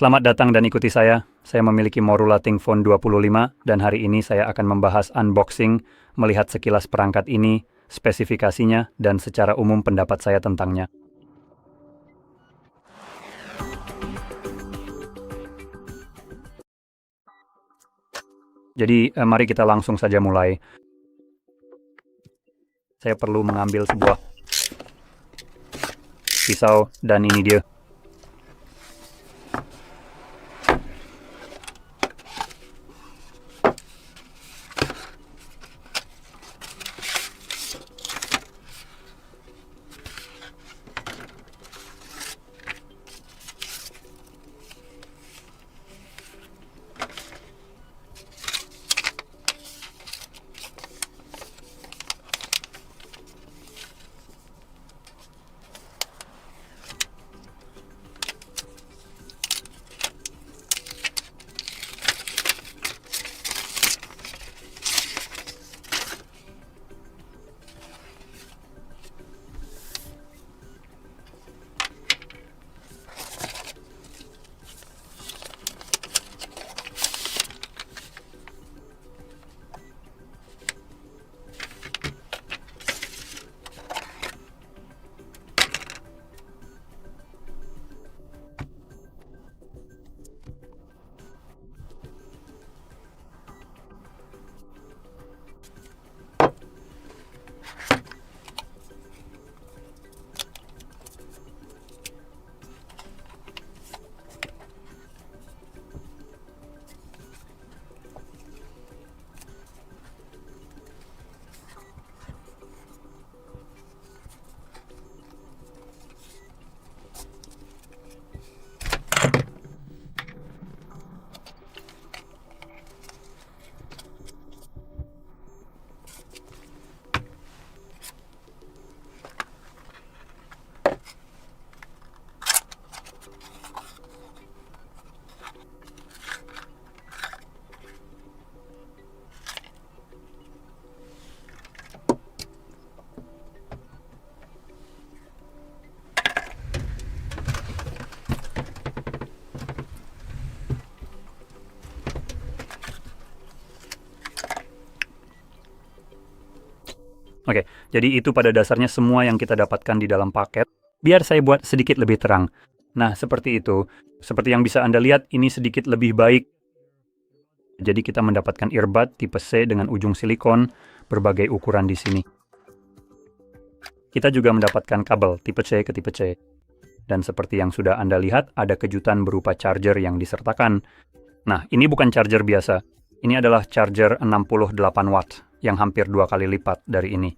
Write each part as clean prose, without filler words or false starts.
Selamat datang dan ikuti saya. Saya memiliki Motorola ThinkPhone 25 dan hari ini saya akan membahas unboxing, melihat sekilas perangkat ini, spesifikasinya, dan secara umum pendapat saya tentangnya. Jadi, mari kita langsung saja mulai. Saya perlu mengambil sebuah pisau dan ini dia. Oke, jadi itu pada dasarnya semua yang kita dapatkan di dalam paket. Biar saya buat sedikit lebih terang. Nah, seperti itu. Seperti yang bisa Anda lihat, ini sedikit lebih baik. Jadi kita mendapatkan earbud tipe C dengan ujung silikon, berbagai ukuran di sini. Kita juga mendapatkan kabel tipe C ke tipe C. Dan seperti yang sudah Anda lihat, ada kejutan berupa charger yang disertakan. Nah, ini bukan charger biasa. Ini adalah charger 68 watt, yang hampir 2 kali lipat dari ini.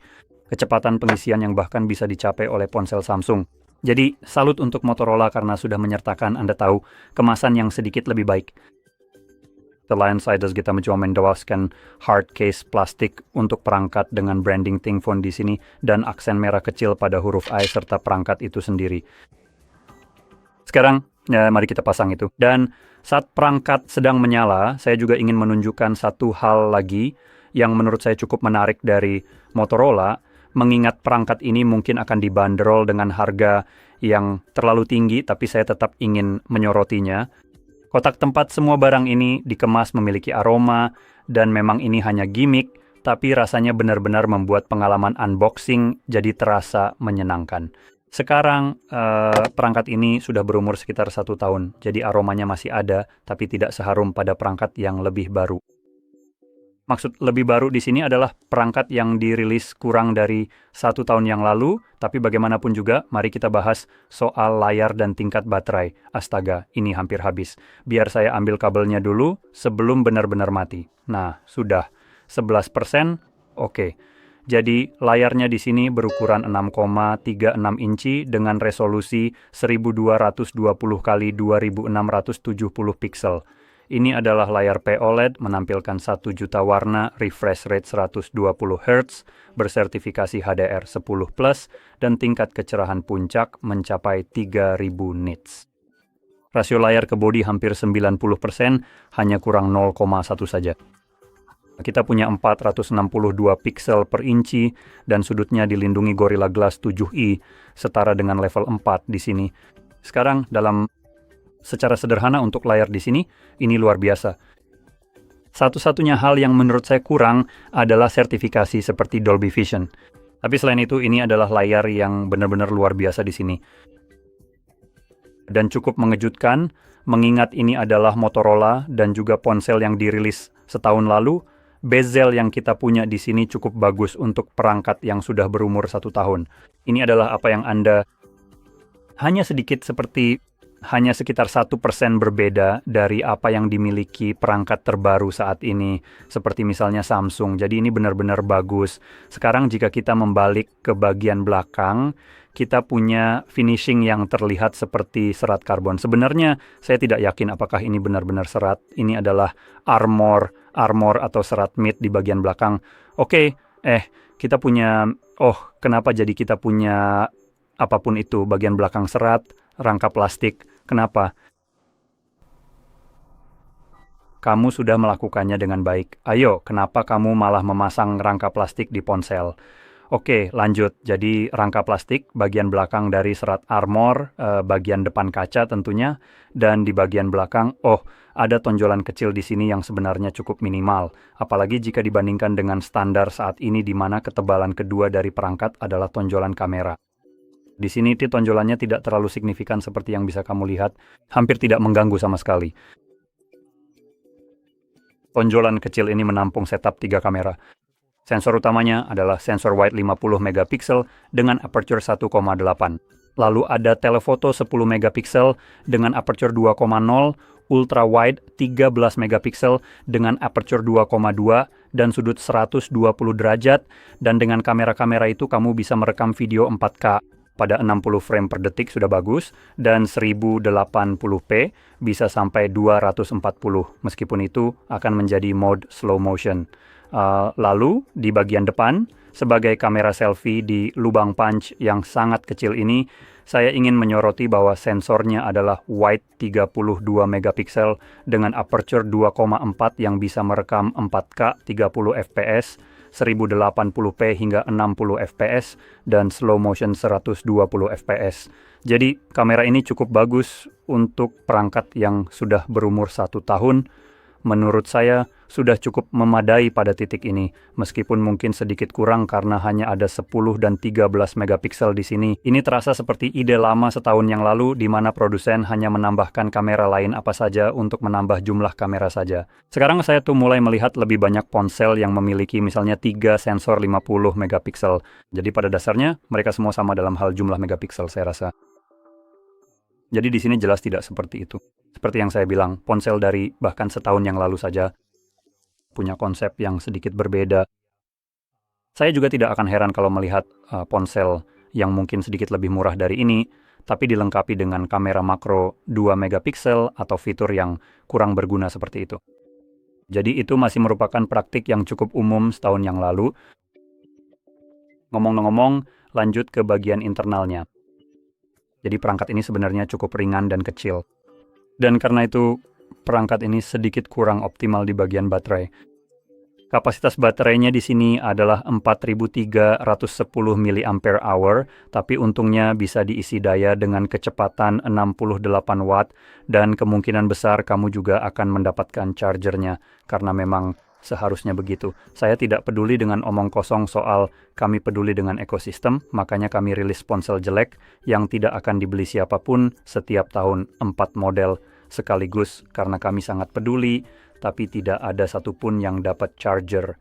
Kecepatan pengisian yang bahkan bisa dicapai oleh ponsel Samsung. Jadi, salut untuk Motorola karena sudah menyertakan, Anda tahu, kemasan yang sedikit lebih baik. Selain saya juga mencoba mendapatkan hard case plastik untuk perangkat dengan branding ThinkPhone di sini dan aksen merah kecil pada huruf I serta perangkat itu sendiri. Sekarang, ya, mari kita pasang itu. Dan saat perangkat sedang menyala, saya juga ingin menunjukkan satu hal lagi yang menurut saya cukup menarik dari Motorola, mengingat perangkat ini mungkin akan dibanderol dengan harga yang terlalu tinggi, tapi saya tetap ingin menyorotinya. Kotak tempat semua barang ini dikemas memiliki aroma, dan memang ini hanya gimmick, tapi rasanya benar-benar membuat pengalaman unboxing jadi terasa menyenangkan. Sekarang, perangkat ini sudah berumur sekitar 1 tahun, jadi aromanya masih ada, tapi tidak seharum pada perangkat yang lebih baru. Maksud lebih baru di sini adalah perangkat yang dirilis kurang dari 1 tahun yang lalu, tapi bagaimanapun juga, mari kita bahas soal layar dan tingkat baterai. Astaga, ini hampir habis. Biar saya ambil kabelnya dulu sebelum benar-benar mati. Nah, sudah. 11%, oke. Jadi, layarnya di sini berukuran 6,36 inci dengan resolusi 1220 x 2670 pixel. Ini adalah layar POLED menampilkan 1 juta warna, refresh rate 120 Hz, bersertifikasi HDR10+, dan tingkat kecerahan puncak mencapai 3000 nits. Rasio layar ke bodi hampir 90%, hanya kurang 0,1 saja. Kita punya 462 pixel per inci, dan sudutnya dilindungi Gorilla Glass 7i, setara dengan level 4 di sini. Sekarang dalam secara sederhana untuk layar di sini, ini luar biasa. Satu-satunya hal yang menurut saya kurang adalah sertifikasi seperti Dolby Vision. Tapi selain itu, ini adalah layar yang benar-benar luar biasa di sini. Dan cukup mengejutkan, mengingat ini adalah Motorola dan juga ponsel yang dirilis setahun lalu, bezel yang kita punya di sini cukup bagus untuk perangkat yang sudah berumur 1 tahun. Ini adalah apa yang Anda hanya sedikit hanya sekitar 1% berbeda dari apa yang dimiliki perangkat terbaru saat ini, seperti misalnya Samsung. Jadi ini benar-benar bagus. Sekarang jika kita membalik ke bagian belakang, kita punya finishing yang terlihat seperti serat karbon. Sebenarnya saya tidak yakin apakah ini benar-benar serat. Ini adalah armor atau serat mid di bagian belakang. Kita punya, kenapa jadi kita punya apapun itu, bagian belakang serat, rangka plastik. Kenapa? Kamu sudah melakukannya dengan baik. Ayo, kenapa kamu malah memasang rangka plastik di ponsel? Oke, lanjut. Jadi rangka plastik, bagian belakang dari serat armor, bagian depan kaca tentunya, dan di bagian belakang, ada tonjolan kecil di sini yang sebenarnya cukup minimal. Apalagi jika dibandingkan dengan standar saat ini di mana ketebalan kedua dari perangkat adalah tonjolan kamera. Di sini tonjolannya tidak terlalu signifikan seperti yang bisa kamu lihat, hampir tidak mengganggu sama sekali. Tonjolan kecil ini menampung setup 3 kamera. Sensor utamanya adalah sensor wide 50 megapiksel dengan aperture 1,8. Lalu ada telefoto 10 megapiksel dengan aperture 2,0, ultra wide 13 megapiksel dengan aperture 2,2 dan sudut 120 derajat, dan dengan kamera-kamera itu kamu bisa merekam video 4K pada 60 frame per detik sudah bagus, dan 1080p bisa sampai 240, meskipun itu akan menjadi mode slow motion. Lalu di bagian depan, sebagai kamera selfie di lubang punch yang sangat kecil ini, saya ingin menyoroti bahwa sensornya adalah wide 32 megapiksel dengan aperture 2,4 yang bisa merekam 4K 30 fps, 1080p hingga 60 fps, dan slow motion 120 fps. Jadi kamera ini cukup bagus untuk perangkat yang sudah berumur 1 tahun. Menurut saya sudah cukup memadai pada titik ini, meskipun mungkin sedikit kurang karena hanya ada 10 dan 13 megapiksel di sini. Ini terasa seperti ide lama setahun yang lalu di mana produsen hanya menambahkan kamera lain apa saja untuk menambah jumlah kamera saja. Sekarang saya mulai melihat lebih banyak ponsel yang memiliki misalnya 3 sensor 50 megapiksel. Jadi pada dasarnya mereka semua sama dalam hal jumlah megapiksel saya rasa. Jadi di sini jelas tidak seperti itu. Seperti yang saya bilang, ponsel dari bahkan setahun yang lalu saja punya konsep yang sedikit berbeda. Saya juga tidak akan heran kalau melihat ponsel yang mungkin sedikit lebih murah dari ini, tapi dilengkapi dengan kamera makro 2 megapiksel atau fitur yang kurang berguna seperti itu. Jadi itu masih merupakan praktik yang cukup umum setahun yang lalu. Ngomong-ngomong, lanjut ke bagian internalnya. Jadi perangkat ini sebenarnya cukup ringan dan kecil. Dan karena itu, perangkat ini sedikit kurang optimal di bagian baterai. Kapasitas baterainya di sini adalah 4310 mAh, tapi untungnya bisa diisi daya dengan kecepatan 68 watt, dan kemungkinan besar kamu juga akan mendapatkan chargernya, karena memang seharusnya begitu. Saya tidak peduli dengan omong kosong soal kami peduli dengan ekosistem, makanya kami rilis ponsel jelek yang tidak akan dibeli siapapun setiap tahun 4 model sekaligus karena kami sangat peduli, tapi tidak ada satupun yang dapat charger.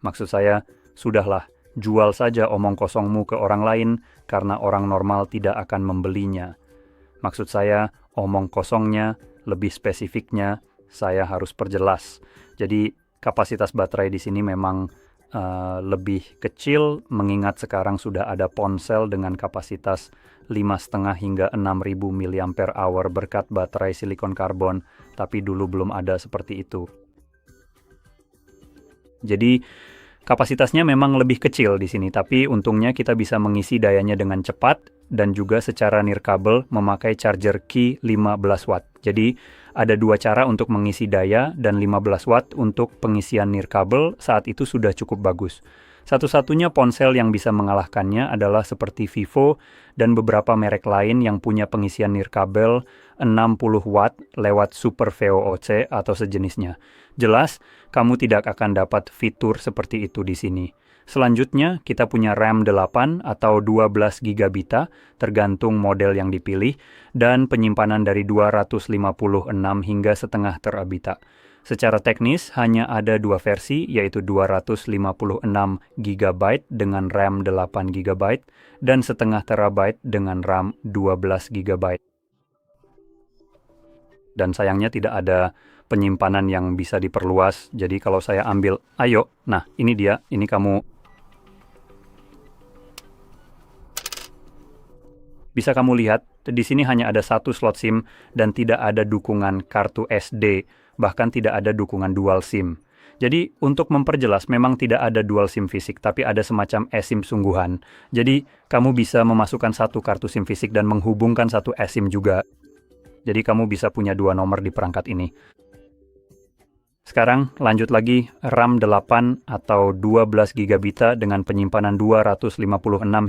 Maksud saya, sudahlah, jual saja omong kosongmu ke orang lain karena orang normal tidak akan membelinya. Maksud saya, omong kosongnya, lebih spesifiknya, saya harus perjelas. Jadi, kapasitas baterai di sini memang lebih kecil, mengingat sekarang sudah ada ponsel dengan kapasitas 5,5 hingga 6.000 mAh berkat baterai silikon karbon, tapi dulu belum ada seperti itu. Jadi kapasitasnya memang lebih kecil di sini, tapi untungnya kita bisa mengisi dayanya dengan cepat dan juga secara nirkabel memakai charger Qi 15 watt. Jadi ada 2 cara untuk mengisi daya dan 15 watt untuk pengisian nirkabel saat itu sudah cukup bagus. Satu-satunya ponsel yang bisa mengalahkannya adalah seperti Vivo dan beberapa merek lain yang punya pengisian nirkabel 60 watt lewat Super VOOC atau sejenisnya. Jelas, kamu tidak akan dapat fitur seperti itu di sini. Selanjutnya, kita punya RAM 8 atau 12 gigabita, tergantung model yang dipilih, dan penyimpanan dari 256 hingga setengah terabita. Secara teknis, hanya ada dua versi, yaitu 256 GB dengan RAM 8 GB dan setengah terabyte dengan RAM 12 GB. Dan sayangnya tidak ada penyimpanan yang bisa diperluas, jadi kalau saya ambil, ayo, nah ini dia, ini kamu bisa kamu lihat, di sini hanya ada satu slot SIM dan tidak ada dukungan kartu SD, bahkan tidak ada dukungan dual SIM. Jadi untuk memperjelas memang tidak ada dual SIM fisik, tapi ada semacam eSIM sungguhan. Jadi kamu bisa memasukkan satu kartu SIM fisik dan menghubungkan satu eSIM juga. Jadi kamu bisa punya dua nomor di perangkat ini. Sekarang lanjut lagi, RAM 8 atau 12 gigabita dengan penyimpanan 256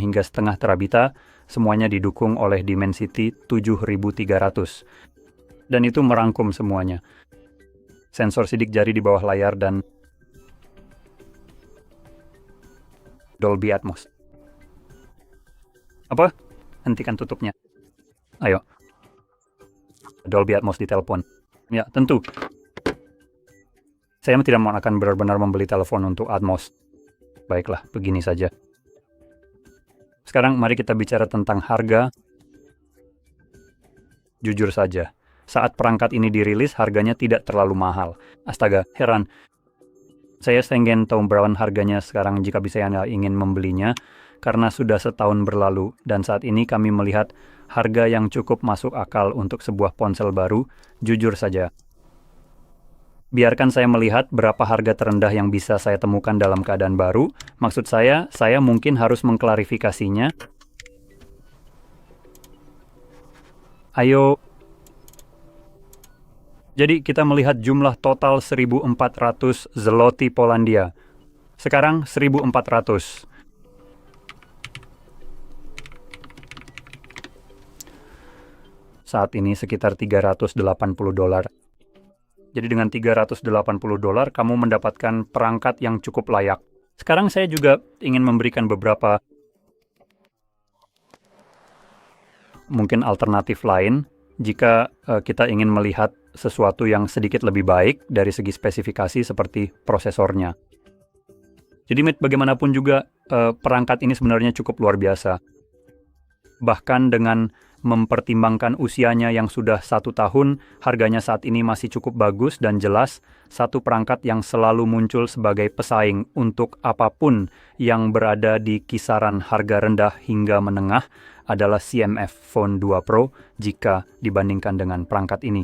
hingga setengah terabita, semuanya didukung oleh Dimensity 7300. Dan itu merangkum semuanya. Sensor sidik jari di bawah layar dan Dolby Atmos. Apa? Hentikan tutupnya. Ayo. Dolby Atmos di telepon. Ya, tentu. Saya tidak akan benar-benar membeli telepon untuk Atmos. Baiklah, begini saja. Sekarang mari kita bicara tentang harga. Jujur saja, saat perangkat ini dirilis harganya tidak terlalu mahal. Astaga, heran. Saya ingin tahu berapa harganya sekarang jika bisa Anda ingin membelinya, karena sudah setahun berlalu dan saat ini kami melihat harga yang cukup masuk akal untuk sebuah ponsel baru. Jujur saja. Biarkan saya melihat berapa harga terendah yang bisa saya temukan dalam keadaan baru. Maksud saya mungkin harus mengklarifikasinya. Ayo. Jadi kita melihat jumlah total 1.400 zloty Polandia. Sekarang 1.400. Saat ini sekitar $380. Jadi dengan $380 kamu mendapatkan perangkat yang cukup layak. Sekarang saya juga ingin memberikan beberapa mungkin alternatif lain jika kita ingin melihat sesuatu yang sedikit lebih baik dari segi spesifikasi seperti prosesornya. Jadi bagaimanapun juga perangkat ini sebenarnya cukup luar biasa. Bahkan dengan mempertimbangkan usianya yang sudah 1 tahun, harganya saat ini masih cukup bagus dan jelas, satu perangkat yang selalu muncul sebagai pesaing untuk apapun yang berada di kisaran harga rendah hingga menengah adalah CMF Phone 2 Pro jika dibandingkan dengan perangkat ini.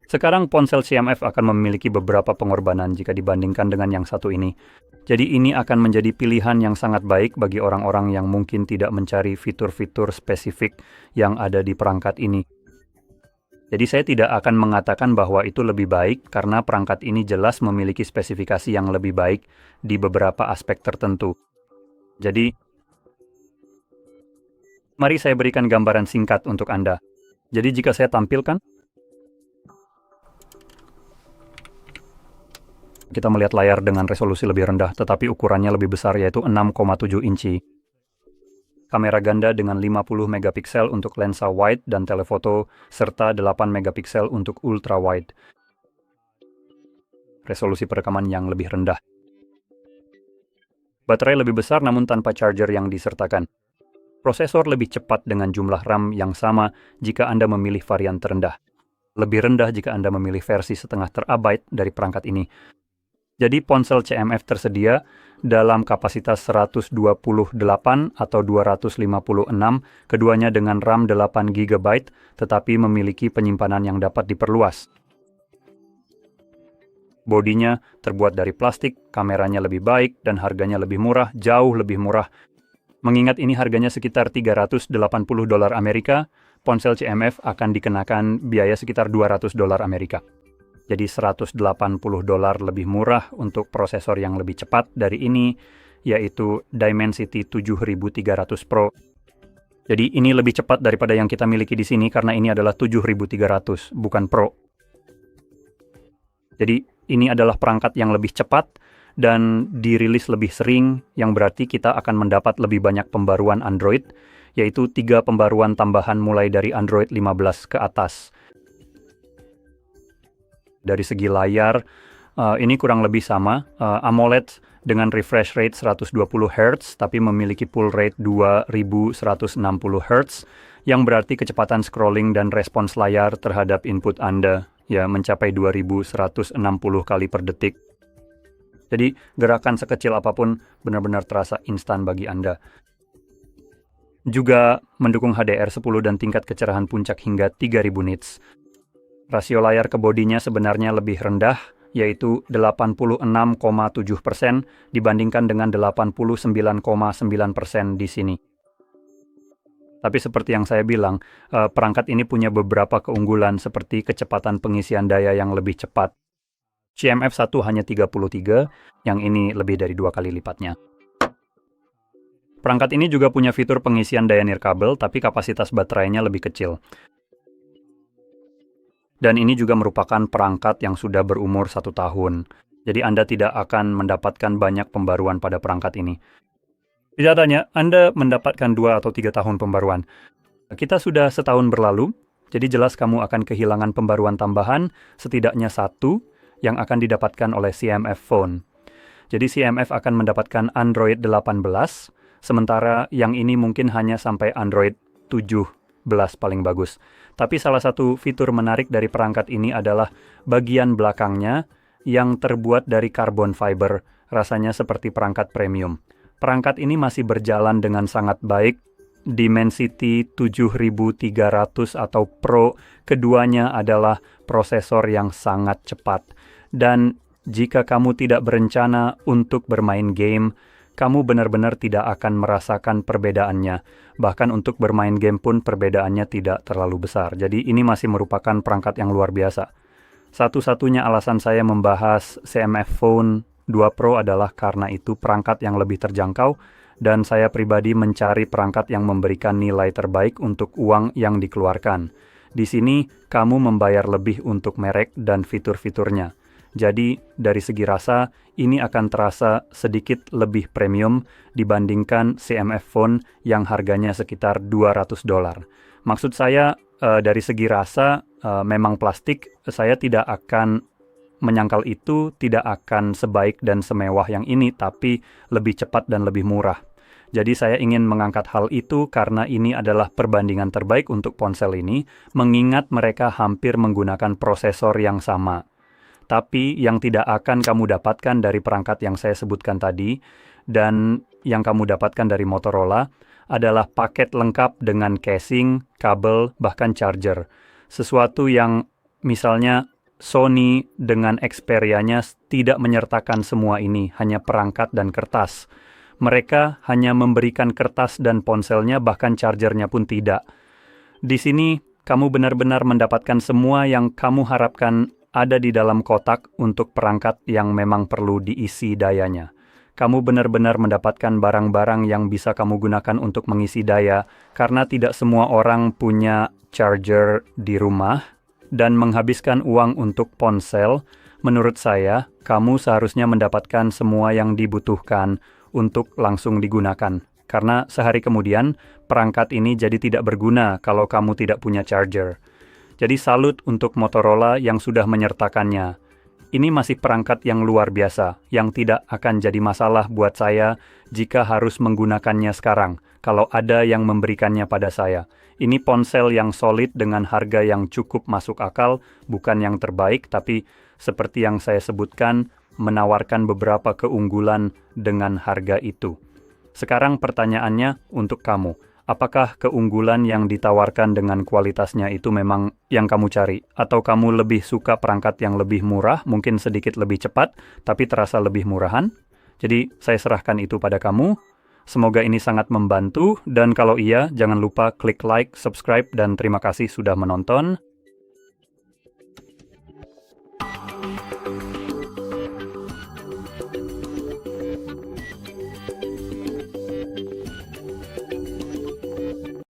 Sekarang ponsel CMF akan memiliki beberapa pengorbanan jika dibandingkan dengan yang satu ini. Jadi ini akan menjadi pilihan yang sangat baik bagi orang-orang yang mungkin tidak mencari fitur-fitur spesifik yang ada di perangkat ini. Jadi saya tidak akan mengatakan bahwa itu lebih baik karena perangkat ini jelas memiliki spesifikasi yang lebih baik di beberapa aspek tertentu. Jadi, mari saya berikan gambaran singkat untuk Anda. Jadi jika saya tampilkan, kita melihat layar dengan resolusi lebih rendah, tetapi ukurannya lebih besar, yaitu 6,7 inci. Kamera ganda dengan 50 megapiksel untuk lensa wide dan telefoto, serta 8 megapiksel untuk ultra wide. Resolusi perekaman yang lebih rendah. Baterai lebih besar namun tanpa charger yang disertakan. Prosesor lebih cepat dengan jumlah RAM yang sama jika Anda memilih varian terendah. Lebih rendah jika Anda memilih versi setengah terabyte dari perangkat ini. Jadi ponsel CMF tersedia dalam kapasitas 128 atau 256, keduanya dengan RAM 8 GB, tetapi memiliki penyimpanan yang dapat diperluas. Bodinya terbuat dari plastik, kameranya lebih baik, dan harganya lebih murah, jauh lebih murah. Mengingat ini harganya sekitar $380 Amerika, ponsel CMF akan dikenakan biaya sekitar $200 Amerika. Jadi $180 lebih murah untuk prosesor yang lebih cepat dari ini, yaitu Dimensity 7300 Pro. Jadi ini lebih cepat daripada yang kita miliki di sini karena ini adalah 7300, bukan Pro. Jadi ini adalah perangkat yang lebih cepat dan dirilis lebih sering, yang berarti kita akan mendapat lebih banyak pembaruan Android, yaitu 3 pembaruan tambahan mulai dari Android 15 ke atas. Dari segi layar, ini kurang lebih sama, AMOLED dengan refresh rate 120 Hz, tapi memiliki pull rate 2160 Hz, yang berarti kecepatan scrolling dan respons layar terhadap input Anda ya mencapai 2160 kali per detik. Jadi gerakan sekecil apapun benar-benar terasa instan bagi Anda. Juga mendukung HDR10 dan tingkat kecerahan puncak hingga 3000 nits. Rasio layar ke bodinya sebenarnya lebih rendah, yaitu 86,7% dibandingkan dengan 89,9% di sini. Tapi seperti yang saya bilang, perangkat ini punya beberapa keunggulan seperti kecepatan pengisian daya yang lebih cepat. CMF1 hanya 33, yang ini lebih dari 2 kali lipatnya. Perangkat ini juga punya fitur pengisian daya nirkabel, tapi kapasitas baterainya lebih kecil. Dan ini juga merupakan perangkat yang sudah berumur 1 tahun. Jadi Anda tidak akan mendapatkan banyak pembaruan pada perangkat ini. Tidak tanya, Anda mendapatkan 2 atau 3 tahun pembaruan. Kita sudah setahun berlalu, jadi jelas kamu akan kehilangan pembaruan tambahan, setidaknya 1, yang akan didapatkan oleh CMF Phone. Jadi CMF akan mendapatkan Android 18, sementara yang ini mungkin hanya sampai Android 17 paling bagus. Tapi salah satu fitur menarik dari perangkat ini adalah bagian belakangnya yang terbuat dari carbon fiber, rasanya seperti perangkat premium. Perangkat ini masih berjalan dengan sangat baik. Dimensity 7300 atau Pro, keduanya adalah prosesor yang sangat cepat. Dan jika kamu tidak berencana untuk bermain game, kamu benar-benar tidak akan merasakan perbedaannya. Bahkan untuk bermain game pun perbedaannya tidak terlalu besar. Jadi ini masih merupakan perangkat yang luar biasa. Satu-satunya alasan saya membahas CMF Phone 2 Pro adalah karena itu perangkat yang lebih terjangkau, dan saya pribadi mencari perangkat yang memberikan nilai terbaik untuk uang yang dikeluarkan. Di sini, kamu membayar lebih untuk merek dan fitur-fiturnya. Jadi, dari segi rasa, ini akan terasa sedikit lebih premium dibandingkan CMF Phone yang harganya sekitar $200. Maksud saya, dari segi rasa, memang plastik, saya tidak akan menyangkal itu tidak akan sebaik dan semewah yang ini, tapi lebih cepat dan lebih murah. Jadi saya ingin mengangkat hal itu karena ini adalah perbandingan terbaik untuk ponsel ini, mengingat mereka hampir menggunakan prosesor yang sama. Tapi yang tidak akan kamu dapatkan dari perangkat yang saya sebutkan tadi, dan yang kamu dapatkan dari Motorola, adalah paket lengkap dengan casing, kabel, bahkan charger. Sesuatu yang misalnya Sony dengan Xperia-nya tidak menyertakan semua ini, hanya perangkat dan kertas. Mereka hanya memberikan kertas dan ponselnya, bahkan chargernya pun tidak. Di sini, kamu benar-benar mendapatkan semua yang kamu harapkan ada di dalam kotak untuk perangkat yang memang perlu diisi dayanya. Kamu benar-benar mendapatkan barang-barang yang bisa kamu gunakan untuk mengisi daya, karena tidak semua orang punya charger di rumah, dan menghabiskan uang untuk ponsel. Menurut saya, kamu seharusnya mendapatkan semua yang dibutuhkan untuk langsung digunakan. Karena sehari kemudian, perangkat ini jadi tidak berguna kalau kamu tidak punya charger. Jadi salut untuk Motorola yang sudah menyertakannya. Ini masih perangkat yang luar biasa, yang tidak akan jadi masalah buat saya jika harus menggunakannya sekarang, kalau ada yang memberikannya pada saya. Ini ponsel yang solid dengan harga yang cukup masuk akal, bukan yang terbaik, tapi seperti yang saya sebutkan, menawarkan beberapa keunggulan dengan harga itu. Sekarang pertanyaannya untuk kamu. Apakah keunggulan yang ditawarkan dengan kualitasnya itu memang yang kamu cari? Atau kamu lebih suka perangkat yang lebih murah, mungkin sedikit lebih cepat, tapi terasa lebih murahan? Jadi, saya serahkan itu pada kamu. Semoga ini sangat membantu, dan kalau iya, jangan lupa klik like, subscribe, dan terima kasih sudah menonton.